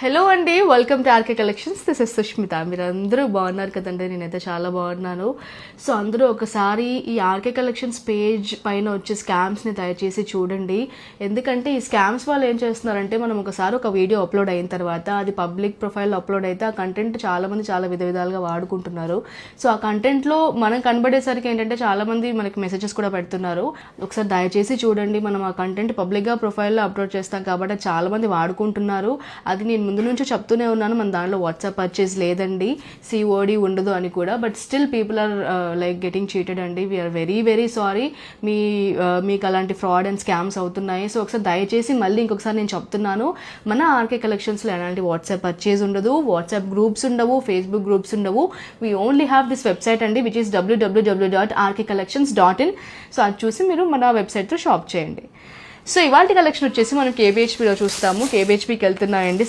Hello అండి, welcome to RK collections. This is Sushmita. మీరు అందరూ బాగున్నారు కదండి? నేనైతే చాలా బాగున్నాను. సో అందరూ ఒకసారి ఈ ఆర్కే కలెక్షన్స్ పేజ్ పైన వచ్చే స్కామ్స్ని దయచేసి చూడండి. ఎందుకంటే ఈ స్కామ్స్ వాళ్ళు ఏం చేస్తున్నారంటే, మనం ఒకసారి ఒక వీడియో అప్లోడ్ అయిన తర్వాత అది పబ్లిక్ ప్రొఫైల్లో అప్లోడ్ అయితే ఆ కంటెంట్ చాలామంది చాలా విధాలుగా వాడుకుంటున్నారు. సో ఆ కంటెంట్లో మనం కనబడేసరికి ఏంటంటే చాలామంది మనకి మెసేజెస్ కూడా పెడుతున్నారు. ఒకసారి దయచేసి చూడండి. మనం ఆ కంటెంట్ పబ్లిక్గా ప్రొఫైల్లో అప్లోడ్ చేస్తాం కాబట్టి చాలామంది వాడుకుంటున్నారు. అది నేను ముందు నుంచి చెప్తూనే ఉన్నాను, మన దాంట్లో వాట్సాప్ పర్చేజ్ లేదండి, సిఓడి ఉండదు అని కూడా. But still people are like getting cheated అండి. We are very sorry. మీకు అలాంటి ఫ్రాడ్ అండ్ స్కామ్స్ అవుతున్నాయి. సో ఒకసారి దయచేసి మళ్ళీ ఇంకొకసారి నేను చెప్తున్నాను, మన ఆర్కే కలెక్షన్స్లో ఎలాంటి వాట్సాప్ పర్చేజ్ ఉండదు, వాట్సాప్ గ్రూప్స్ ఉండవు, ఫేస్బుక్ గ్రూప్స్ ఉండవు. We only have this website అండి, విచ్ ఈస్ www.rkcollections.in. సో అది చూసి మీరు మన వెబ్సైట్లో షాప్ చేయండి. సో ఇవాళ కలెక్షన్ వచ్చేసి మనం కేబిహెచ్పిలో చూస్తాము. కేబిహెచ్పికి వెళ్తున్నాయండి.